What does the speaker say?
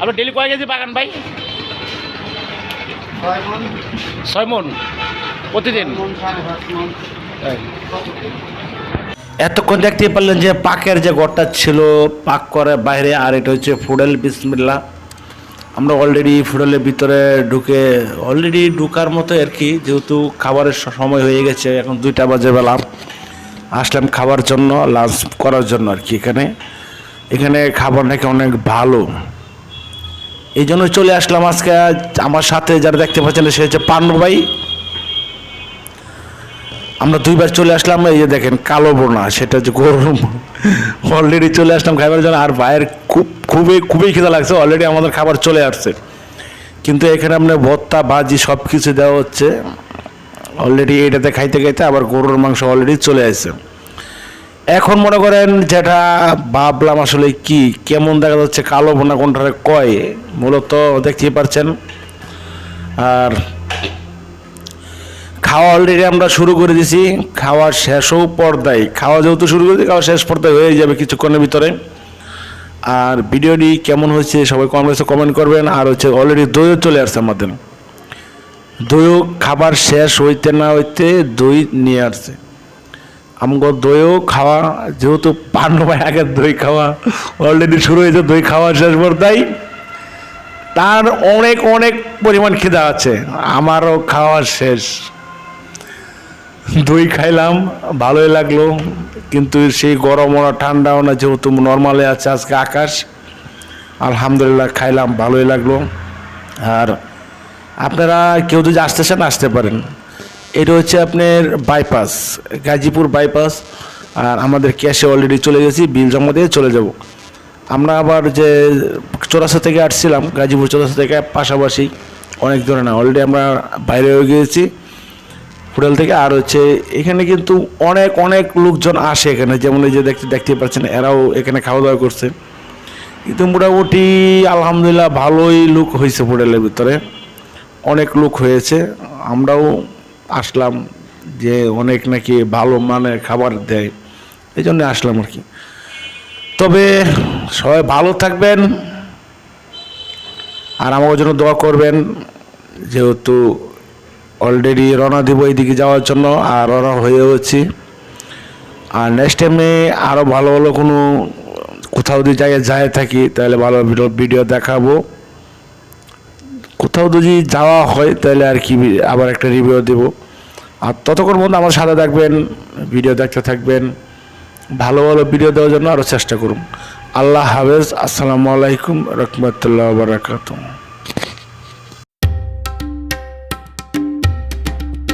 আপনি ডেলি কয় কেজি বাগান ভাই? 6 মণ প্রতিদিন। এতক্ষণ দেখতে পারলেন যে পাকের যে ঘরটা ছিল পাক করে বাইরে, আর এটা হচ্ছে ফুডেল বিসমিল্লাহ। আমরা অলরেডি ফুডেলের ভিতরে ঢুকার মতো আর কি, যেহেতু খাবারের সময় হয়ে গেছে, এখন 2টা বাজে বেলা। আসলাম খাবার জন্য, লাঞ্চ করার জন্য আর কি। এখানে খাবার নাকি অনেক ভালো, এই জন্য চলে আসলাম আজকে। আমার সাথে যারা দেখতে পাচ্ছেন সে হচ্ছে পান্নু ভাই। আমরা 2বার চলে আসলাম। এই যে দেখেন কালো বোনা, সেটা হচ্ছে গরম। অলরেডি চলে আসলাম খাবার জন্য। আর ভাইয়ের খুবই খিদা লাগছে, অলরেডি আমাদের খাবার চলে আসছে। কিন্তু এখানে আপনার ভর্তা ভাজি সব কিছু দেওয়া হচ্ছে অলরেডি। এটাতে খাইতে খাইতে আবার গরুর মাংস অলরেডি চলে আসছে। এখন মনে করেন যেটা ভাবলাম আসলে কেমন দেখা যাচ্ছে কালো বোনা কোনটারে কয়, মূলত দেখতেই পারছেন। আর খাওয়া অলরেডি আমরা শুরু করে দিয়েছি, খাওয়া শেষও পর্দায়। খাওয়া যেহেতু শুরু করেছি, খাওয়া শেষ পর্দায় হয়ে যাবে কিছুক্ষণের ভিতরে। আর ভিডিওটি কেমন হয়েছে সবাই কমেন্ট করবেন। আর হচ্ছে অলরেডি দইও চলে আসছে আমাদের। দইও খাবার শেষ হইতে না হইতে দই নিয়ে আসছে। আমগো দইও খাওয়া, যেহেতু পান্নু ভাই আগে দই খাওয়া অলরেডি শুরু হয়েছে, দই খাওয়া শেষ পর্দায়। তার অনেক পরিমাণ খিদা আছে, আমারও খাওয়া শেষ। দই খাইলাম, ভালোই লাগলো, কিন্তু সেই গরমও না ঠান্ডাও না, যেহেতু নর্মালে আছে আজকে আকাশ। আলহামদুলিল্লাহ খাইলাম, ভালোই লাগলো। আর আপনারা কেউ যদি আসতেছেন আসতে পারেন। এটা হচ্ছে আপনার বাইপাস, গাজীপুর বাইপাস। আর আমাদের ক্যাশে অলরেডি চলে গেছি, বিল জমা দিয়ে চলে যাব। আমরা আবার যে চৌরাস্তা থেকে আসছিলাম, গাজীপুর চৌরাস্তা থেকে পাশাপাশি অনেক দূরে না, অলরেডি আমরা বাইরে হয়ে গিয়েছি হোটেল থেকে। আর হচ্ছে এখানে কিন্তু অনেক লোকজন আসে এখানে, যেমন এই যে দেখতে পাচ্ছেন এরাও এখানে খাওয়া দাওয়া করছে। কিন্তু মোটামুটি আলহামদুলিল্লাহ ভালোই লোক হয়েছে হোটেলের ভিতরে, অনেক লোক হয়েছে। আমরাও আসলাম যে অনেক নাকি ভালো মানের খাবার দেয়, এই জন্য আসলাম আর কি। তবে সবাই ভালো থাকবেন আর আমার জন্য দোয়া করবেন, যেহেতু অলরেডি রওনা দিব এইদিকে যাওয়ার জন্য, আর রওনা হয়েওছি। আর নেক্সট টাইমে আরও ভালো কোনো কোথাও যদি যায় থাকি তাহলে ভালো ভিডিও দেখাবো। কোথাও যদি যাওয়া হয় তাহলে আর কি আবার একটা রিভিউ দেব। আর ততক্ষণ পর্যন্ত আমার সাথে থাকবেন, ভিডিও দেখতে থাকবেন, ভালো ভিডিও দেওয়ার জন্য আরও চেষ্টা করুন। আল্লাহ হাফেজ, আসসালামু আলাইকুম রহমতুল্লাহ বারাকাতুহু।